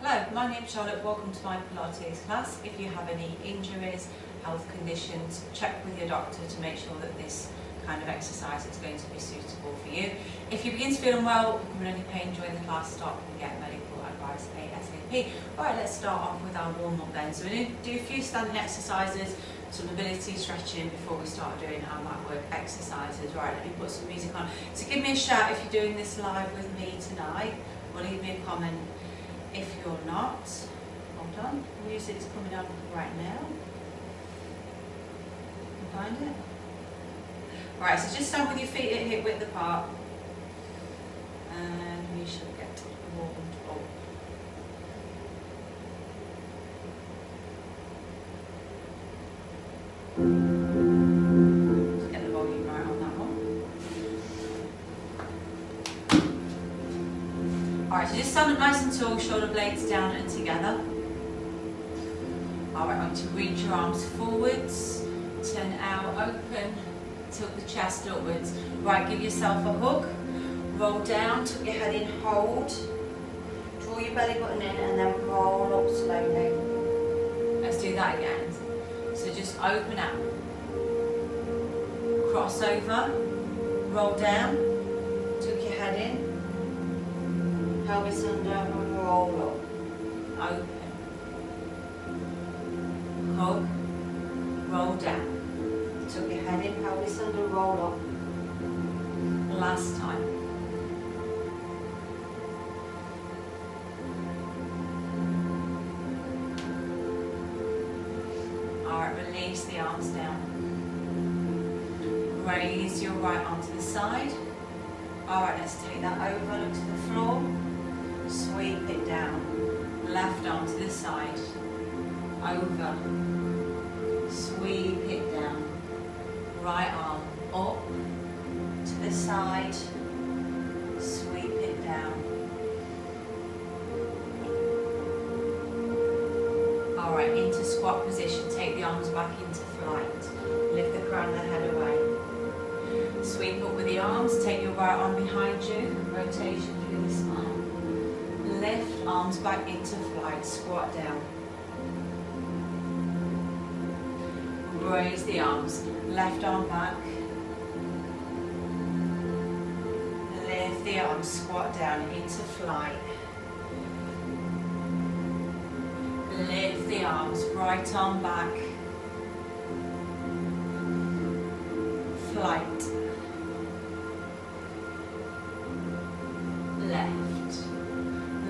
Hello, my name's Charlotte. Welcome to my Pilates class. If you have any injuries, health conditions, check with your doctor to make sure that this kind of exercise is going to be suitable for you. If you begin to feel unwell, come in any pain during the class, stop and get medical advice ASAP. Alright, let's start off with our warm-up then. So we're going to do a few standing exercises, some mobility stretching before we start doing our mat work exercises. Right, let me put some music on. So give me a shout if you're doing this live with me tonight, or leave me a comment if you're not. Hold on, the music's coming on right now. Can you find it? Right, so just stand with your feet at hip width apart, and we shall get warmed up. Just get the volume right on that one. Alright, so just stand up nice and tall, shoulder blades down and together. Alright, I want to reach your arms forwards, turn out, open, tilt the chest upwards. Right, give yourself a hug, roll down, tuck your head in, hold, draw your belly button in and then roll up slowly. Let's do that again. So just open out, cross over, roll down, tuck your head in, pelvis under and roll up, open, hug, roll down, tuck your head in, pelvis under, roll up. Last time. Alright, release the arms down. Raise your right arm to the side. Alright, let's take that over, look to the floor. Sweep it down. Left arm to the side. Over. Sweep it down. Right arm up to the side. Sweep it down. Alright, into squat position. Take the arms back into flight. Lift the crown of the head away. Sweep up with the arms. Take your right arm behind you. Rotation through the spine. Lift, arms back into flight, squat down. Raise the arms, left arm back. Lift the arms, squat down into flight. Lift the arms, right arm back. Flight.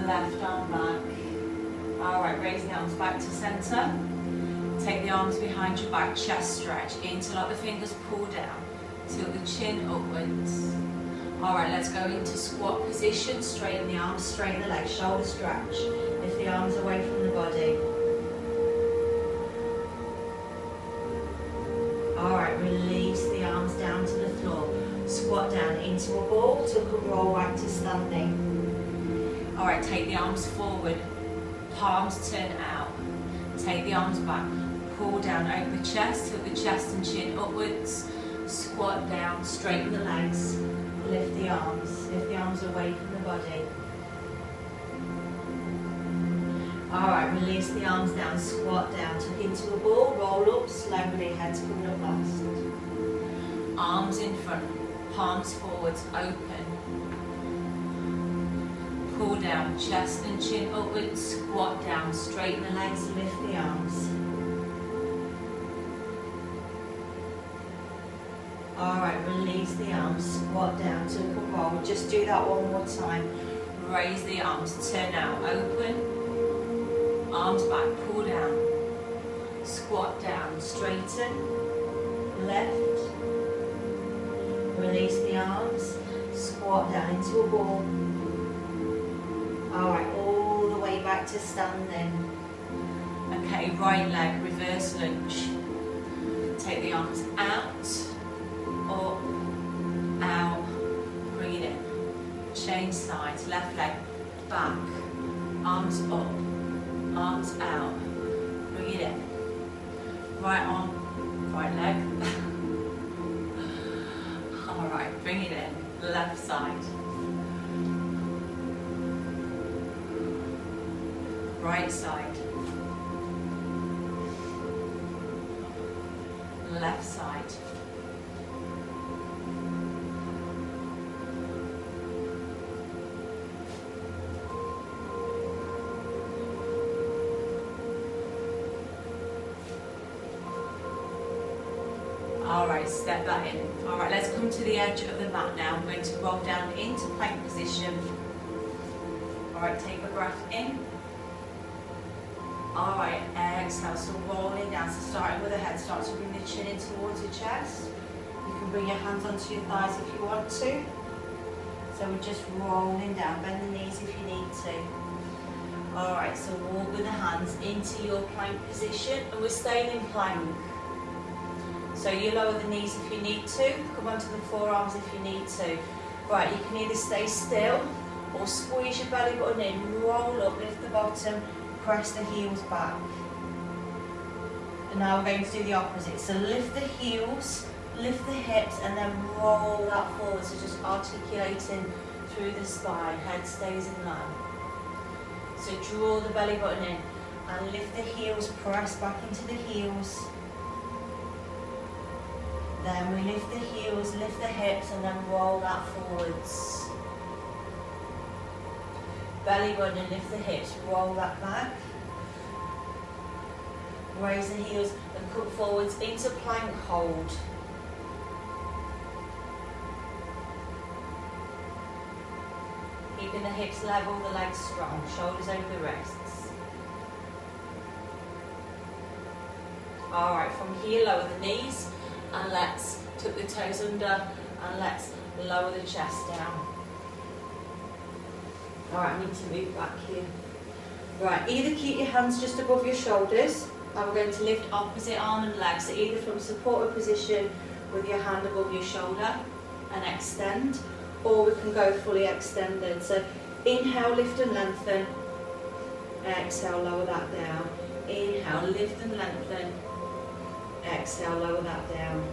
Left arm back. Alright, raise the arms back to centre. Take the arms behind your back, chest stretch. Interlock the fingers, pull down. Tilt the chin upwards. Alright, let's go into squat position. Straighten the arms, straighten the legs, shoulder stretch. Lift the arms away from the body. Alright, release the arms down to the floor. Squat down into a ball, tuck and roll back to standing. Alright, take the arms forward, palms turn out. Take the arms back, pull down over the chest, tilt the chest and chin upwards. Squat down, straighten the legs, lift the arms away from the body. Alright, release the arms down, squat down, tuck into a ball, roll up slowly, head's coming up last. Arms in front, palms forwards, open. Pull down, chest and chin upwards, squat down, straighten the legs, lift the arms. Alright, release the arms, squat down, tuck and roll. Just do that one more time. Raise the arms, turn out, open. Arms back, pull down. Squat down, straighten. Left. Release the arms, squat down into a ball. Alright, all the way back to standing. Okay, right leg, reverse lunge. Take the arms out, up, out, bring it in. Change sides, left leg, back, arms up, arms out, bring it in. Right arm, right leg. Alright, bring it in, left side. Right side. Left side. Alright, step that in. Alright, let's come to the edge of the mat now. I'm going to roll down into plank position. Alright, take a breath in. Alright, exhale, so rolling down. So starting with the head, start to bring the chin in towards your chest. You can bring your hands onto your thighs if you want to. So we're just rolling down, bend the knees if you need to. Alright, so walk with the hands into your plank position, and we're staying in plank. So you lower the knees if you need to, come onto the forearms if you need to. Right, you can either stay still or squeeze your belly button in, roll up, lift the bottom, press the heels back. And now we're going to do the opposite. So lift the heels, lift the hips, and then roll that forward. So just articulating through the spine, head stays in line. So draw the belly button in and lift the heels, press back into the heels. Then we lift the heels, lift the hips, and then roll that forwards. Belly button and lift the hips, roll that back. Raise the heels and come forwards into plank hold. Keeping the hips level, the legs strong, shoulders over the wrists. Alright, from here lower the knees and let's tuck the toes under and let's lower the chest down. Alright, I need to move back here. Right, either keep your hands just above your shoulders, and we're going to lift opposite arm and leg. So either from supported position with your hand above your shoulder and extend, or we can go fully extended. So inhale, lift and lengthen. Exhale, lower that down. Inhale, lift and lengthen. Exhale, lower that down.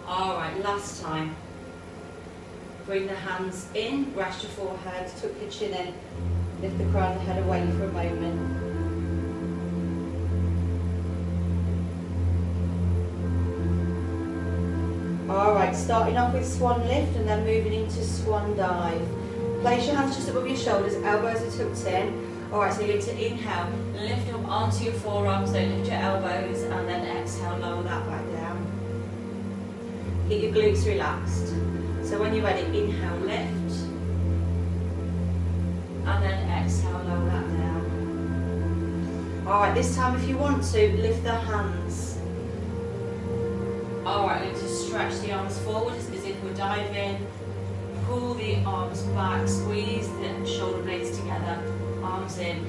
Alright, last time. Bring the hands in, rest your forehead, tuck your chin in, lift the crown of the head away for a moment. Alright, starting off with swan lift and then moving into swan dive. Place your hands just above your shoulders, elbows are tucked in. Alright, so you're going to inhale, lift up onto your forearms, don't lift your elbows, and then exhale, lower that back down. Keep your glutes relaxed. So when you're ready, inhale, lift, and then exhale, lower that down. Alright, this time if you want to, lift the hands. Alright, I'm going to stretch the arms forward as if we're diving. Pull the arms back, squeeze the shoulder blades together, arms in,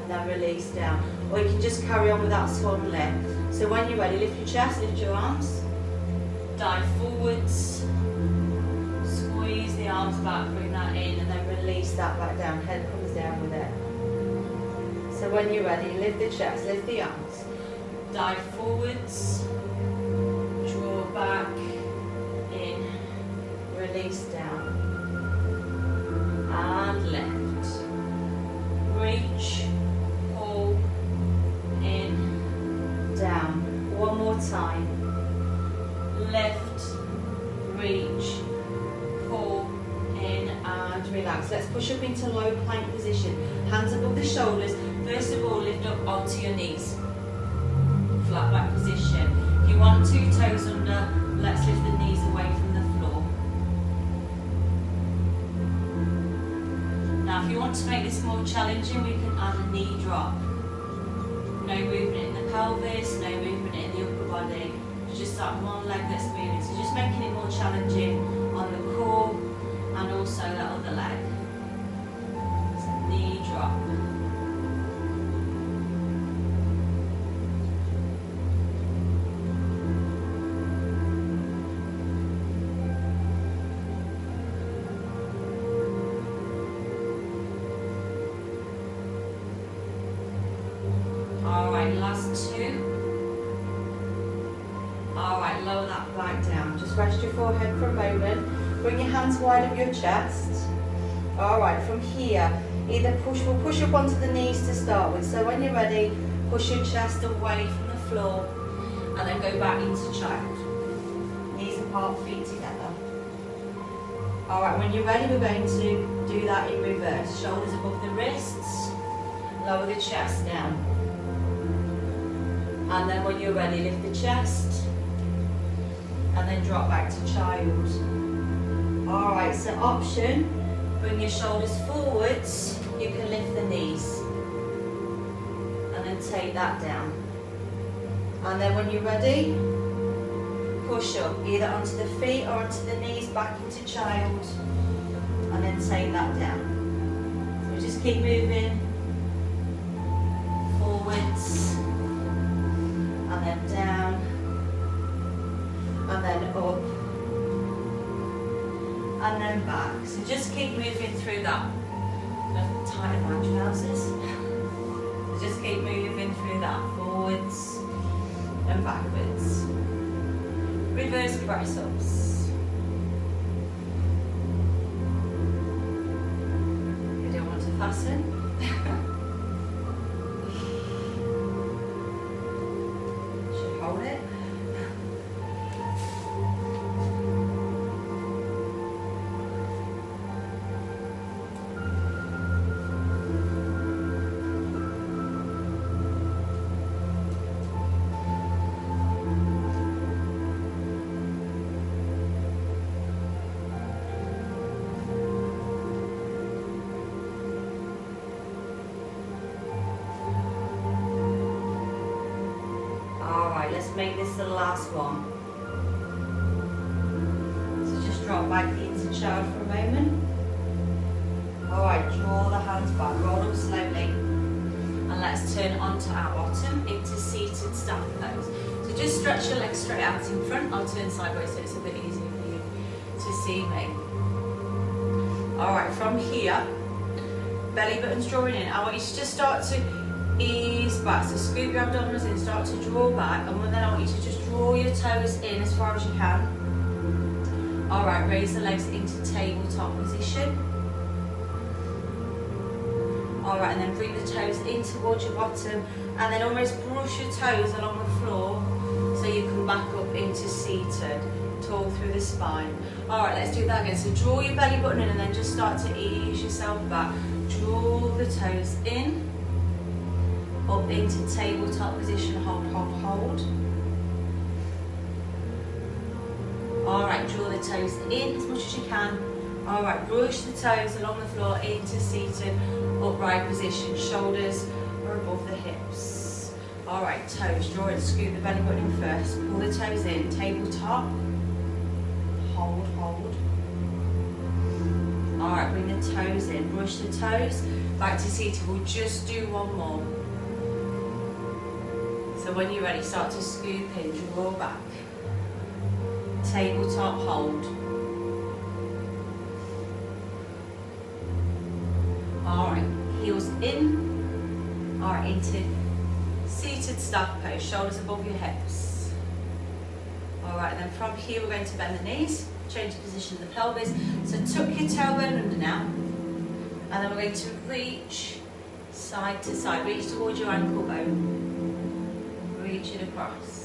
and then release down. Or you can just carry on with that swan lift. So when you're ready, lift your chest, lift your arms. Dive forwards, squeeze the arms back, bring that in, and then release that back down. Head comes down with it. So when you're ready, lift the chest, lift the arms. Dive forwards, draw back, in, release down, and lift. Reach, pull, in, down. One more time. Lift, reach, pull, in, and relax. Let's push up into low plank position. Hands above the shoulders. First of all, lift up onto your knees. Flat back position. If you want 2 toes under, let's lift the knees away from the floor. Now, if you want to make this more challenging, we can add a knee drop. No movement in the pelvis, no movement in the upper body. Just that one leg that's moving, so just making it more challenging on the core and also that other leg. So knee drop. Last 2. Alright, lower that back down. Just rest your forehead for a moment. Bring your hands wide of your chest. Alright, from here, we'll push up onto the knees to start with. So when you're ready, push your chest away from the floor and then go back into child. Knees apart, feet together. Alright, when you're ready, we're going to do that in reverse. Shoulders above the wrists, lower the chest down. And then when you're ready, lift the chest and then drop back to child. Alright, so option, bring your shoulders forwards, you can lift the knees and then take that down. And then when you're ready, push up either onto the feet or onto the knees back into child and then take that down. So just keep moving forwards and then down and then up and then back. So just keep moving through that. Don't tighten my trousers. So just keep moving through that, forwards and backwards. Reverse press ups. You don't want to fasten. Should hold it. Let's make this the last one. So just drop back into child for a moment. Alright, draw the hands back, roll them slowly. And let's turn onto our bottom into seated staff pose. So just stretch your legs straight out in front. I'll turn sideways so it's a bit easier for you to see me. Alright, from here, belly button's drawing in. I want you to just start to ease back, so scoop your abdominals in, start to draw back, and then I want you to just draw your toes in as far as you can. Alright, raise the legs into tabletop position. Alright, and then bring the toes in towards your bottom, and then almost brush your toes along the floor so you can back up into seated, tall through the spine. Alright, let's do that again. So draw your belly button in and then just start to ease yourself back. Draw the toes in, up into tabletop position, hold, hold, hold. Alright, draw the toes in as much as you can. Alright, brush the toes along the floor into seated, upright position. Shoulders are above the hips. Alright, toes, draw in, scoop the belly button in first. Pull the toes in, tabletop. Hold, hold. Alright, bring the toes in, brush the toes, back to seated. We'll just do one more. So when you're ready, start to scoop in, draw back. Tabletop, hold. Alright, heels in. Alright, into seated staff pose, shoulders above your hips. Alright, and then from here we're going to bend the knees, change the position of the pelvis. So tuck your tailbone under now. And then we're going to reach side to side, reach towards your ankle bone. Reach it across.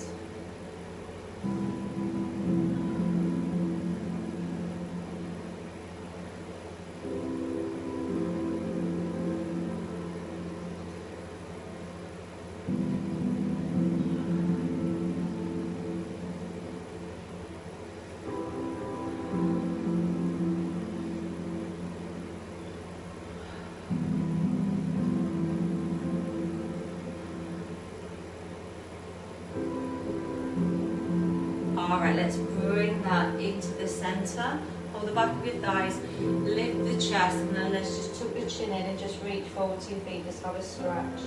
Alright, let's bring that into the centre. Hold the back of your thighs, lift the chest, and then let's just tuck the chin in and just reach forward to your feet, just have a stretch.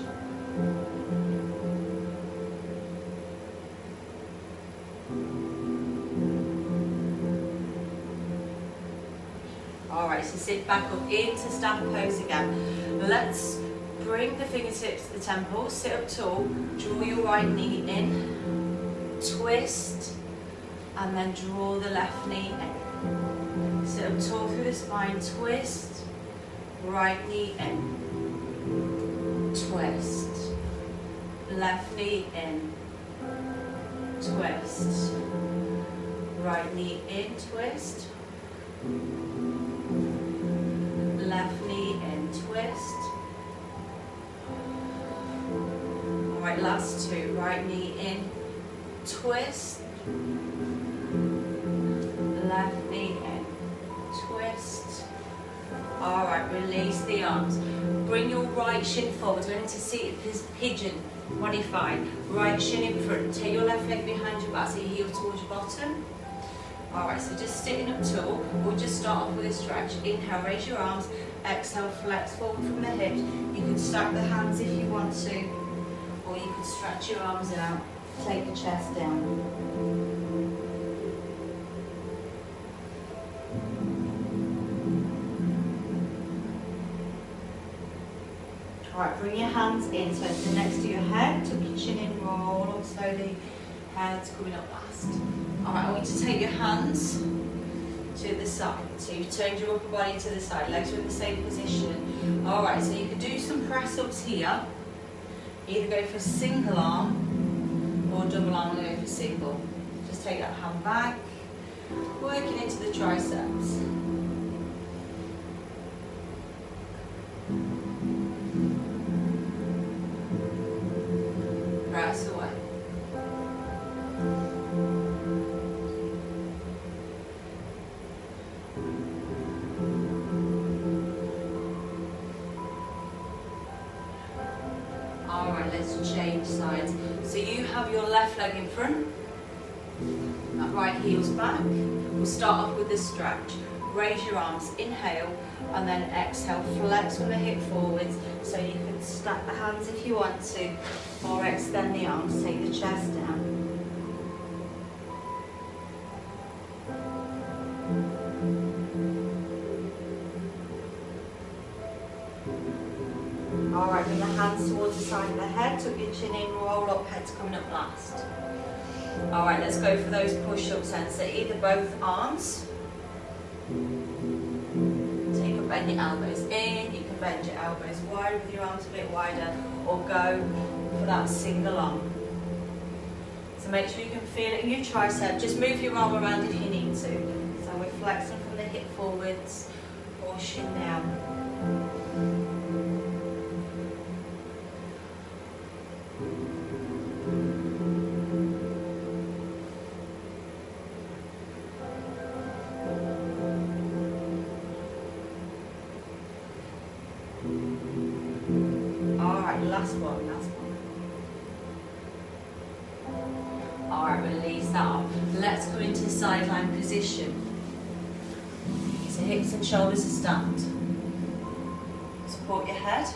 Alright, so sit back up into staff pose again. Let's bring the fingertips to the temples, sit up tall, draw your right knee in, twist, and then draw the left knee in. Sit up tall through the spine, twist, right knee in, twist, left knee in, twist, right knee in, twist, left knee in, twist. Alright, last two, right knee in, twist, left knee in, twist. Alright, release the arms. Bring your right shin forward, going into seated pigeon, 25. Right shin in front, take your left leg behind your back so your heel towards your bottom. Alright, so just sitting up tall, we'll just start off with a stretch. Inhale, raise your arms, exhale, flex forward from the hips. You can stack the hands if you want to, or you can stretch your arms out, take the chest down. Alright, bring your hands in, so it's next to your head, tuck your chin in, roll up slowly, head's coming up last. Alright, I want you to take your hands to the side. So you've turned your upper body to the side, legs are in the same position. Alright, so you can do some press ups here. Either go for single arm or double arm and go for single. Just take that hand back, working into the triceps. Press away. Alright, let's change sides. So you have your left leg in front, that right heel's back. We'll start off with the stretch. Raise your arms, inhale, and then exhale, flex from the hip forwards. So you can stack the hands if you want to, or extend the arms, take the chest down. Alright, bring the hands towards the side of the head, tuck your chin in, roll up, head's coming up last. Alright, let's go for those push-ups then. So either both arms, so you can bend your elbows in, you can bend your elbows wide with your arms a bit wider, or go for that single arm. So make sure you can feel it in your tricep, just move your arm around if you need to. So we're flexing from the hip forwards, pushing down. Last one, last one. Alright, release that off. Let's go into sideline position. So hips and shoulders are stacked. Support your head.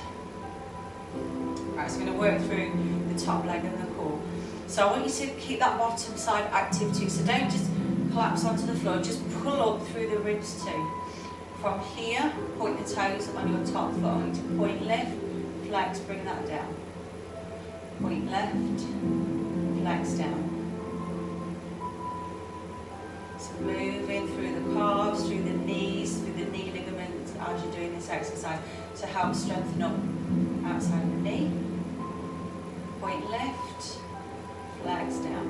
Right, so we're going to work through the top leg and the core. So I want you to keep that bottom side active too. So don't just collapse onto the floor, just pull up through the ribs too. From here, point the toes on your top foot. I want you to point left, flex, bring that down. Point left, flex down. So moving through the calves, through the knees, through the knee ligaments as you're doing this exercise to help strengthen up outside the knee. Point left, flex down.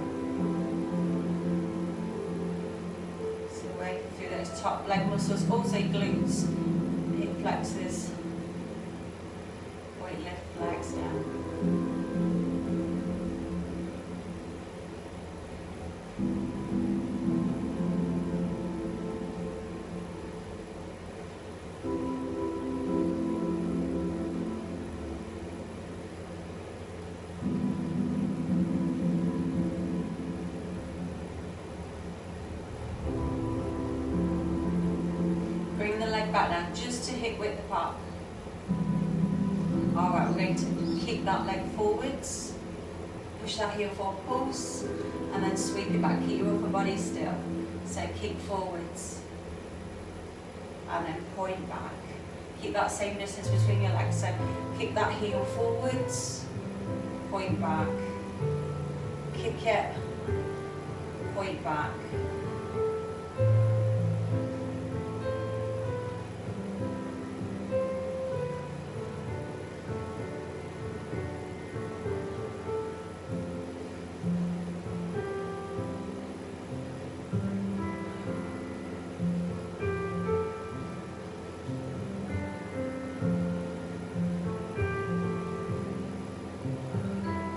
So working through those top leg muscles, also glutes, hip flexors. Point left, flex down. Bring the leg back down just to hip width apart. Alright, we're going to kick that leg forwards, push that heel for a pulse, and then sweep it back, keep your upper body still. So kick forwards, and then point back, Keep that same distance between your legs. So kick that heel forwards, point back, kick it, point back.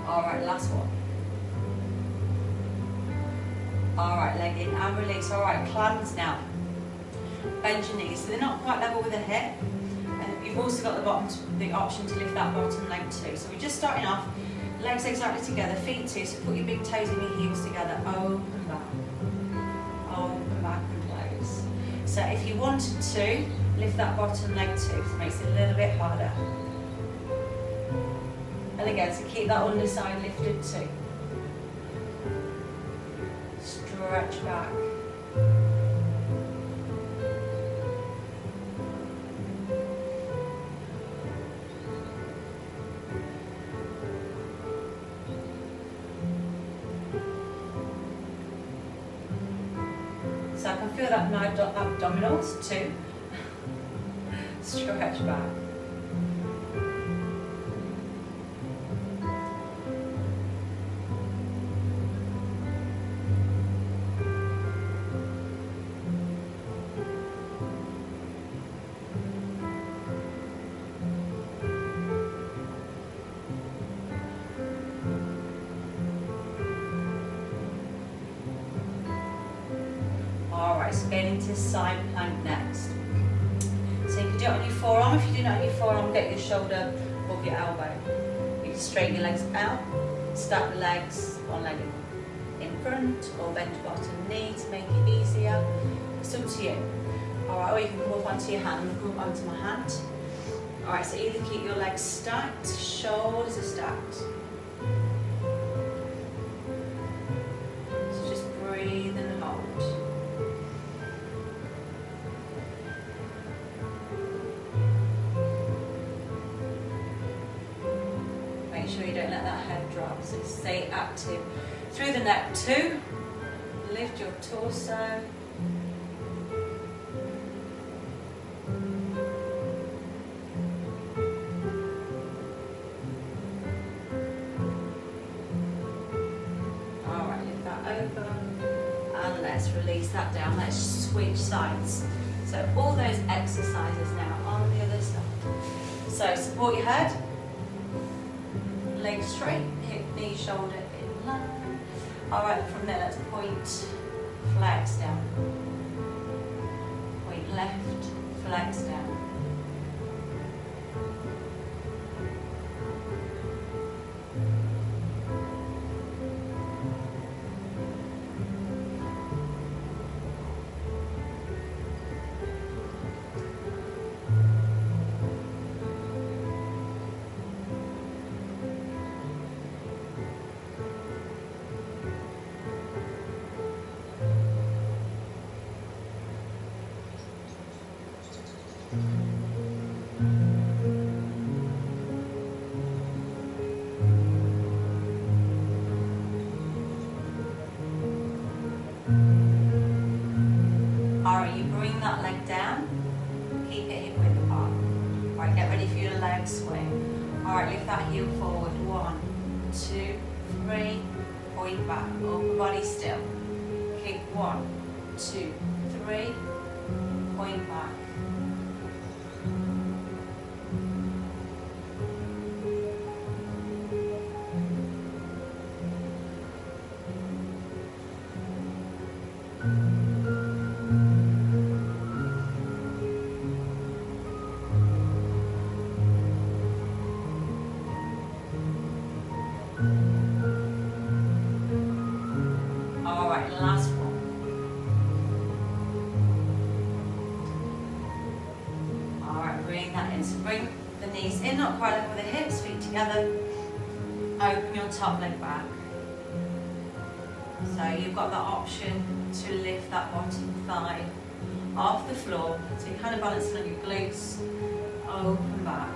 Alright, last one. Alright, leg in and release. Alright, clams now. Bend your knees. So they're not quite level with the hip. And you've also got the option to lift that bottom leg too. So we're just starting off, legs exactly together, feet too. So put your big toes and your heels together. Open back and close. So if you wanted to, lift that bottom leg too. So it makes it a little bit harder. And again, so keep that underside lifted too. Stretch back. So I can feel that in my abdominals too. Stretch back. Alright, so getting into side plank next. So you can do it on your forearm. If you do it on your forearm, get your shoulder above your elbow. You can straighten your legs out, stack the legs, one leg in front, or bend your bottom knee to make it easier. It's up to you. Alright, or you can come up onto your hand. I'm going to come up onto my hand. Alright, so either keep your legs stacked, shoulders are stacked. So just breathe and hold. Make sure you don't let that head drop, so stay active. Through the neck too, lift your torso. Alright, lift that over, and let's release that down. Let's switch sides. So all those exercises now on the other side. So support your head. Legs straight, hip, knee, shoulder in line. Alright, from there let's point, flex down. Point left, flex down. Alright, you bring that leg down, keep it hip width apart. Alright, get ready for your leg swing. Alright, lift that heel forward. 1, 2, 3, point back, upper body still. Kick 1, 2, 3, point back. Alright, last one. Alright, bring that in. So bring the knees in, not quite level with the hips, feet together. Open your top leg back. So you've got the option to lift that bottom thigh off the floor. So you're kind of balancing on your glutes. open back.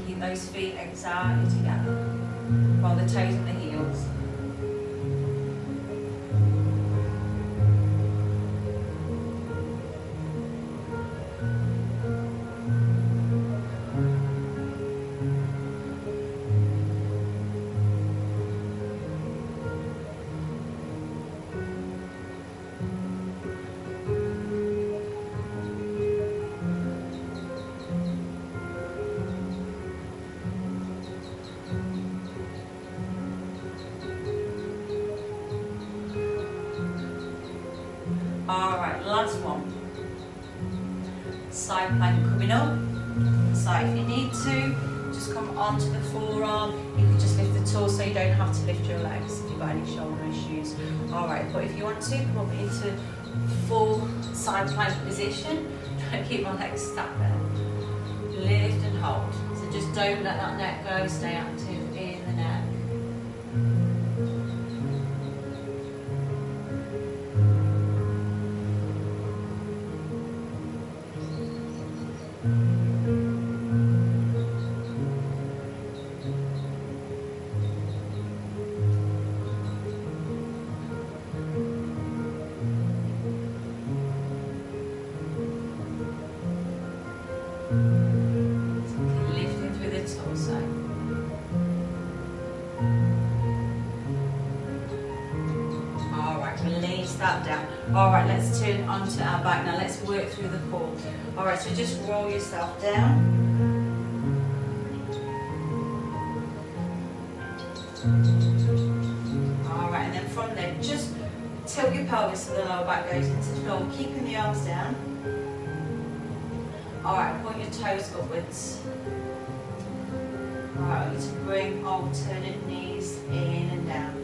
Keep those feet exactly together while the toes and the heels. Alright, last one. Side plank coming up. So if you need to, just come onto the forearm. You can just lift the torso, you don't have to lift your legs if you've got any shoulder issues. Alright, but if you want to, come up into full side plank position. Don't keep my legs stuck there. Lift and hold. So just don't let that neck go, stay active in the neck. Lifting through the torso. Alright, release that down. Alright, let's turn onto our back. Now let's work through the core. Alright, so just roll yourself down. Alright, and then from there, just tilt your pelvis so the lower back goes into the floor, keeping the arms down. Alright, point your toes upwards. Alright, I want you to bring alternate knees in and down.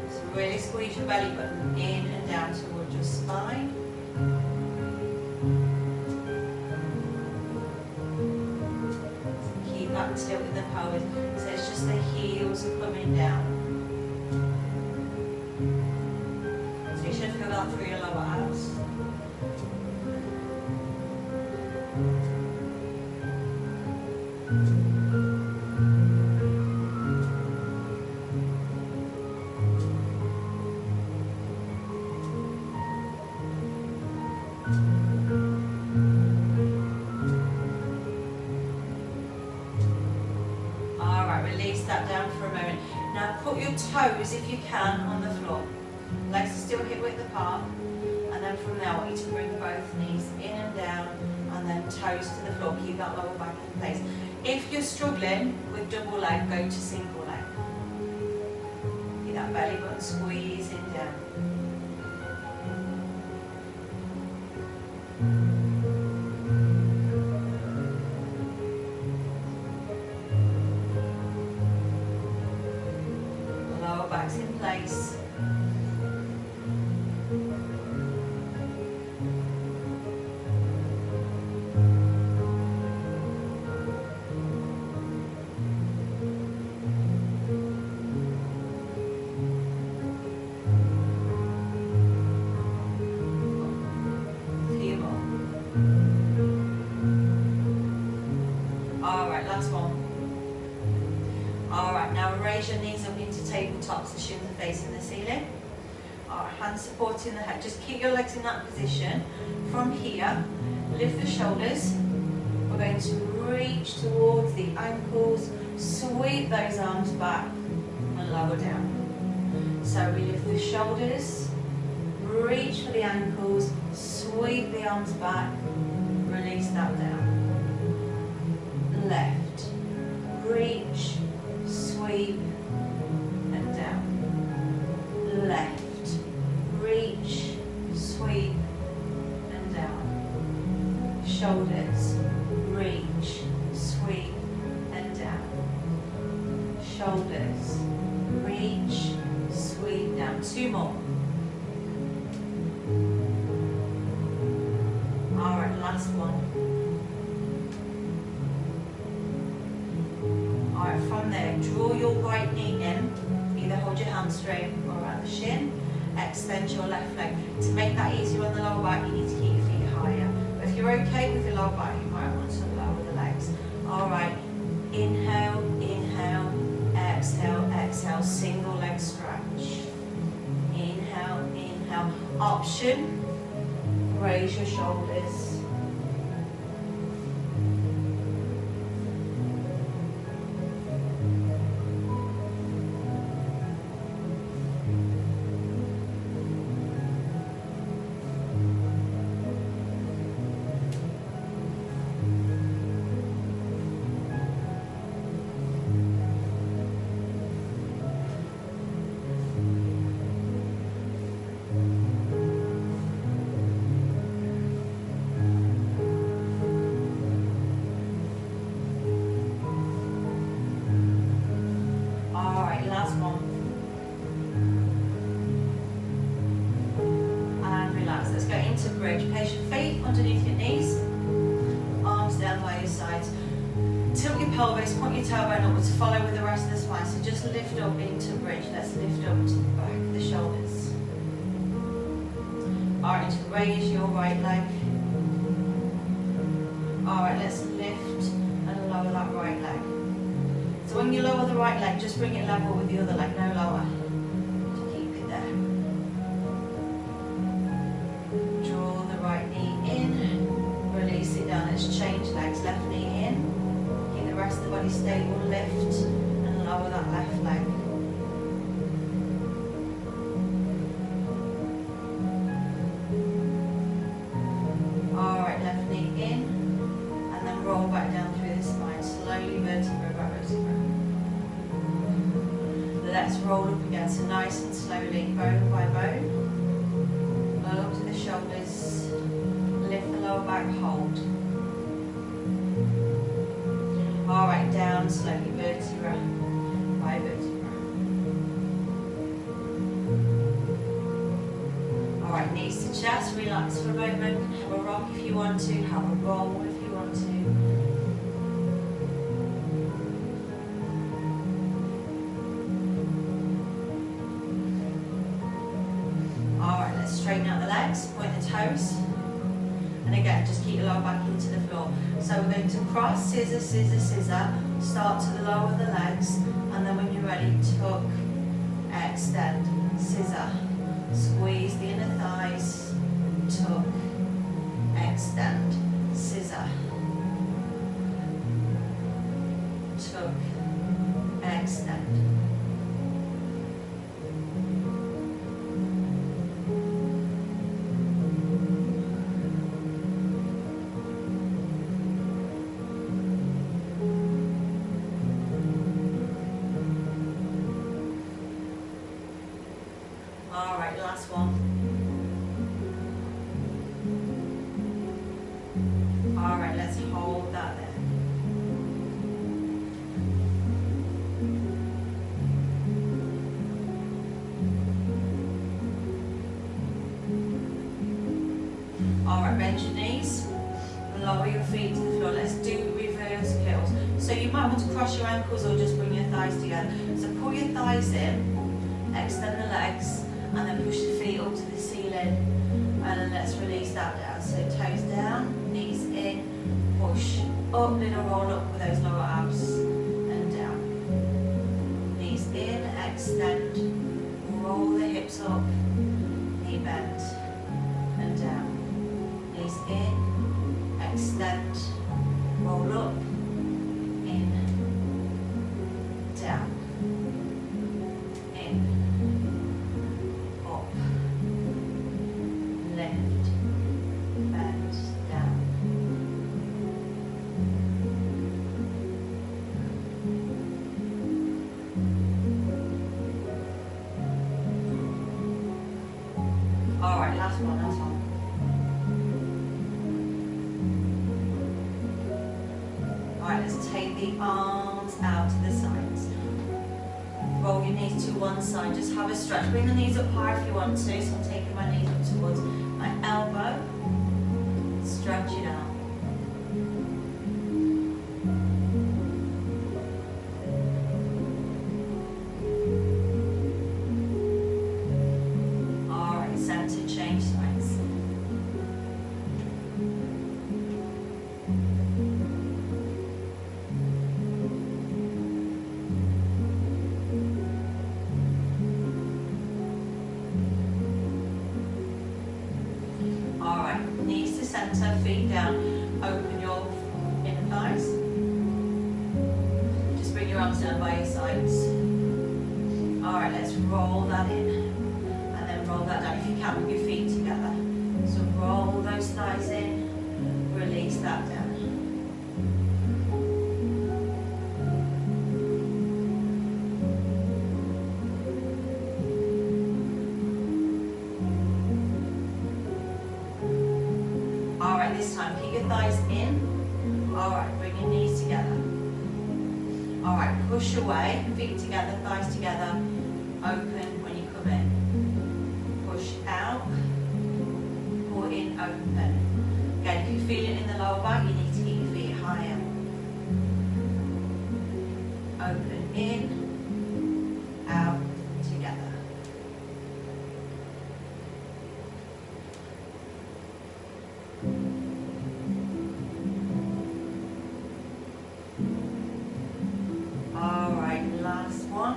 So really squeeze your belly button in and down towards your spine. So keep that tilt in the pelvis. So it's just the heels are coming down. You should feel that through your lower abs. Alright, release that down for a moment. Now put your toes, if you can, on the floor. Legs are still hip width apart, and then from there I want you to bring both knees in and down, and then toes to the floor. Keep that lower back in place. If you're struggling with double leg, go to single leg. Keep that belly button squeezing down. Lower back's in place. Raise your knees up into tabletop so shins are facing the ceiling. Alright, hands supporting the head. Just keep your legs in that position. From here, lift the shoulders. We're going to reach towards the ankles, sweep those arms back and lower down. So we lift the shoulders, reach for the ankles, sweep the arms back, release that down. Left, reach, sweep and down. Left, reach, sweep and down. Shoulders, reach, sweep and down. Shoulders, reach, sweep down. Two more. Alright, last one. Alright, from there, draw your right knee in, either hold your hamstring or around the shin, extend your left leg. To make that easier on the lower back, you need to keep your feet higher. But if you're okay with your lower back, you might want to lower the legs. All right, inhale, inhale, exhale, exhale, single leg stretch. Inhale, inhale. Option, raise your shoulders. Last one. And relax. Let's go into bridge. Place your feet underneath your knees. Arms down by your sides. Tilt your pelvis, point your tailbone upwards, follow with the rest of the spine. So just lift up into bridge. Let's lift up to the back of the shoulders. Alright, just raise your right leg. Alright, let's lift and lower that right leg. So when you lower the right leg, just bring it level with the other leg, no lower. Just keep it there. Draw the right knee in, release it down. Let's change legs. Left knee in, keep the rest of the body stable, lift and lower that left leg. Alright, left knee in, and then roll back down through the spine, slowly vertebra by vertebra. Let's roll up again, so nice and slowly, bone by bone. Roll up to the shoulders, lift the lower back, hold. Alright, down slowly, vertebra by vertebra. Alright, knees to chest, relax for a moment. Have a rock if you want to, have a roll if you want to. Straighten out the legs, point the toes, and again just keep your lower back into the floor. So we're going to cross, scissor, scissor, scissor, start to lower the legs, and then when you're ready, tuck, extend, scissor, squeeze the inner thighs, tuck, extend, scissor, tuck, extend. Alright, last one. Alright, let's hold that there. Alright, bend your knees, lower your feet to the floor. Let's do reverse curls. So you might want to cross your ankles or just bring your thighs together. So pull your thighs in, extend the legs, and then push the feet up to the ceiling, and then let's release that down. So toes down, knees in, push up, little roll up with those lower abs, and down. Knees in, extend, roll the hips up, knee bend, and down. Knees in, extend, roll up, in, down, in, up, lift, bend, down. All right, last one, last one. All right, let's take the arms out to the sides. Roll your knees to one side, just have a stretch. Bring the knees up high if you want to, so I'm taking my knees up towards my elbow. Stretch it out. centre, feet down, open your inner thighs. Just bring your arms down by your sides. Alright, let's roll that in. And then roll that down. If you can, with your feet together. So roll those thighs in, release that down. Alright, this time keep your thighs in. Alright, bring your knees together. Alright, push away, feet together, thighs together, open when you come in. Push out, pull in, open. Again, if you feel it in the lower back, you need to keep your feet higher. Open in, out, together. Alright, last one.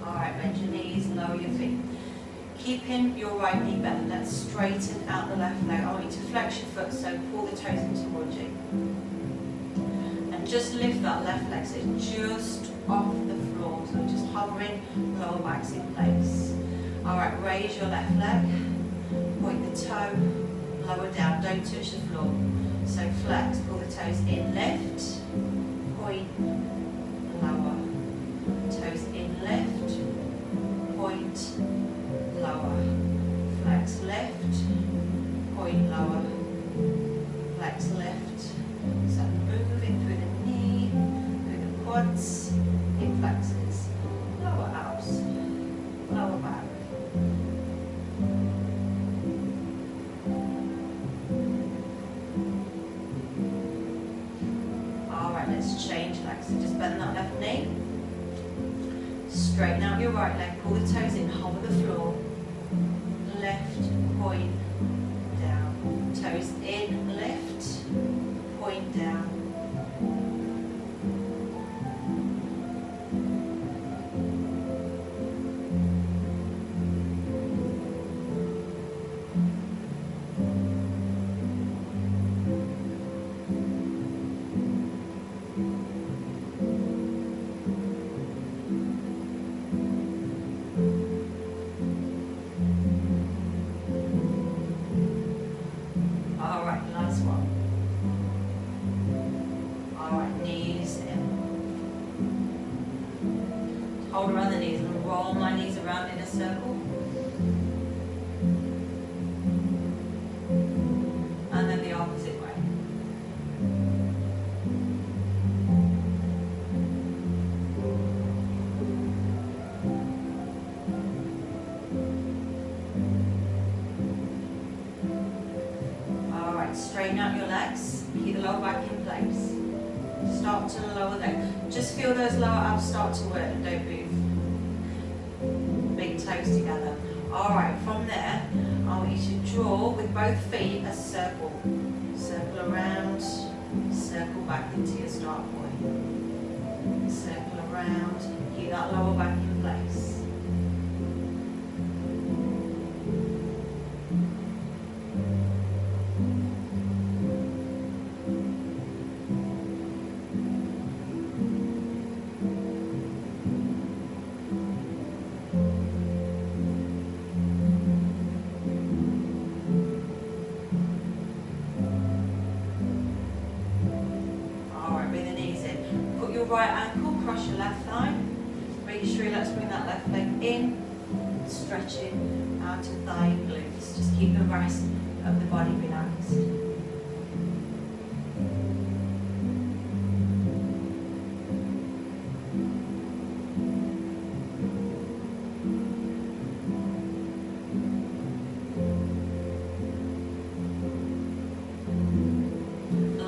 Alright, bend your knees, lower your feet. Keeping your right knee bent, let's straighten out the left leg. I want you to flex your foot, so pull the toes in towards you. And just lift that left leg, so it's just off the floor. So just hovering, lower back's in place. Alright, raise your left leg, point the toe, lower down, don't touch the floor. So flex, pull the toes in, lift, point, lower. Toes in, lift, point, lower. Flex, lift, point, lower. Flex, lift. So moving through the knee, through the quads, hip flexors, lower abs, lower back. Alright, let's change legs. So just bend that left knee. Straighten out your right leg, pull the toes in, hover the floor. Lift, point, down. Toes in, lift, point down. Hold around the knees and roll my knees around in a circle. And then the opposite way. Alright, straighten out your legs. Keep the lower back in place. Start to lower leg. Just feel those lower abs start to work and don't move. Big toes together. Alright, from there, I want you to draw with both feet a circle. Circle around, circle back into your start point. Circle around, keep that lower back in place. Right ankle, cross your left thigh. Reach through, let's bring that left leg in, stretching out to thigh and glutes. Just keep the rest of the body relaxed.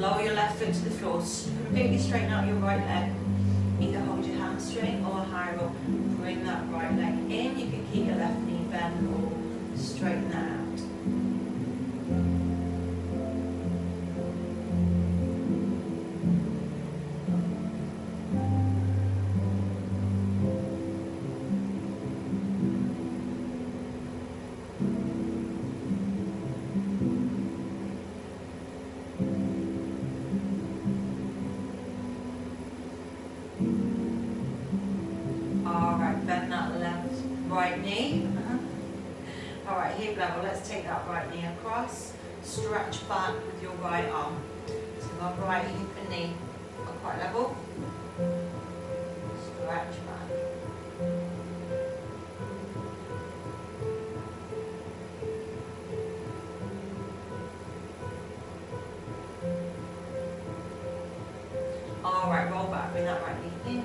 Lower your left foot to the floor. Completely straighten out your right leg. Either hold your hamstring or higher up. Bring that right leg in. You can keep your left knee bent or straighten that out. level, let's take that right knee across, stretch back with your right arm. So my right hip and knee are quite level. Stretch back. Alright, roll back, bring that right knee in.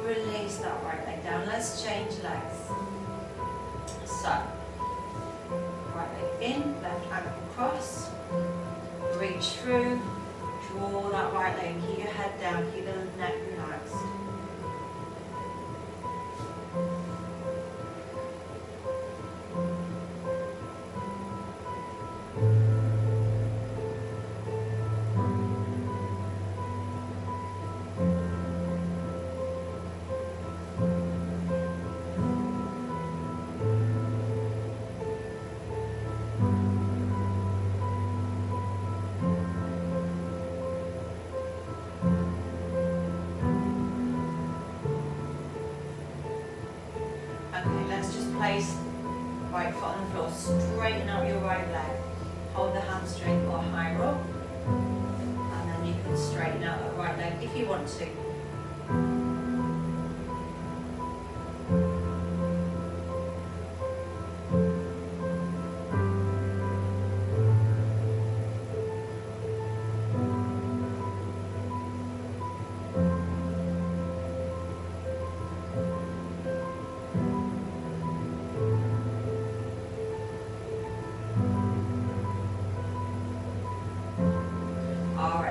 Release that right leg down. Let's change legs. So, right leg in, left ankle cross. Reach through, draw that right leg, keep your head down, keep the neck relaxed. Okay, let's just place right foot on the floor, straighten out your right leg, hold the hamstring or high rope, and then you can straighten out that right leg if you want to.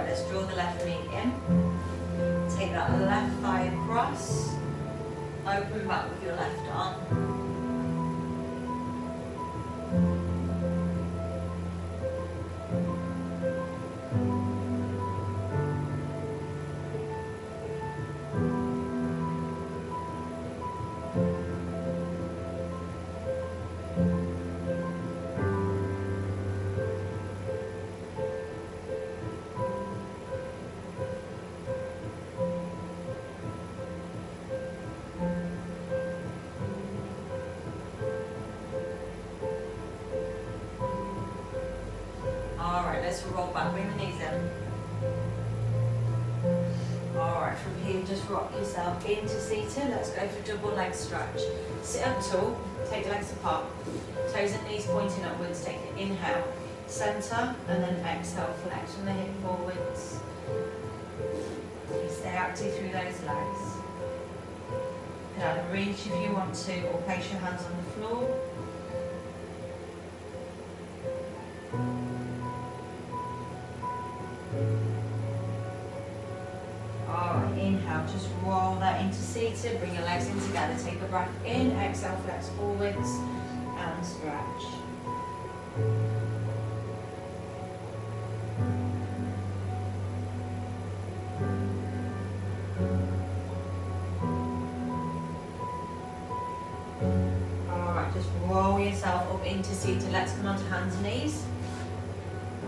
Let's draw the left knee in, take that left thigh across, open back with your left arm. Let's roll back, bring the knees in. Alright, from here just rock yourself into seated. Let's go for double leg stretch. Sit up tall, take the legs apart. Toes and knees pointing upwards, take an inhale. Centre and then exhale, flex from the hip forwards. You stay active through those legs. You can either reach if you want to or place your hands on the floor. Alright, inhale, just roll that into seated, bring your legs in together, take a breath in, exhale, flex forwards and stretch. Alright, just roll yourself up into seated, let's come onto hands and knees.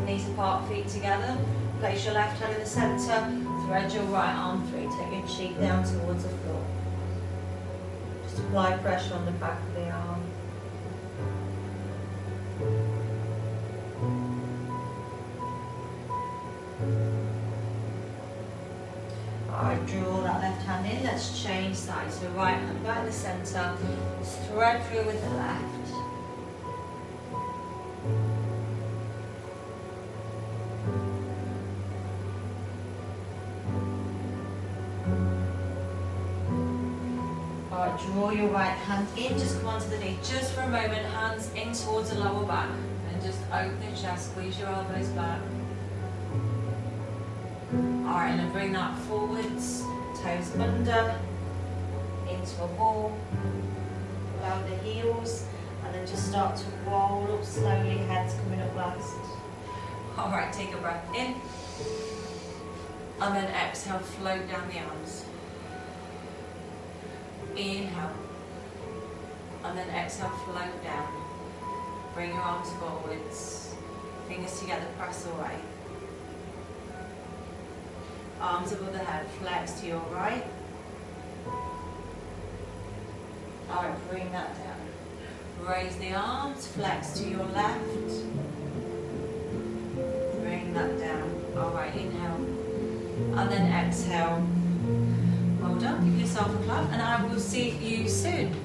Knees apart, feet together. Place your left hand in the centre, thread your right arm through, take your cheek down towards the floor. Just apply pressure on the back of the arm. Alright, draw that left hand in, let's change sides. So right hand back in the centre, thread through with the left. Draw your right hand in, just come onto the knee, just for a moment, hands in towards the lower back, and just open the chest, squeeze your elbows back. Alright, and then bring that forwards, toes under, into a ball, allow the heels, and then just start to roll up slowly, heads coming up last. Alright, take a breath in, and then exhale, float down the arms. Inhale, and then exhale, float down. Bring your arms forwards, fingers together, press away. Arms above the head, flex to your right. Alright, bring that down. Raise the arms, flex to your left. Bring that down. Alright, inhale. And then exhale. Well done, give yourself a clap, and I will see you soon.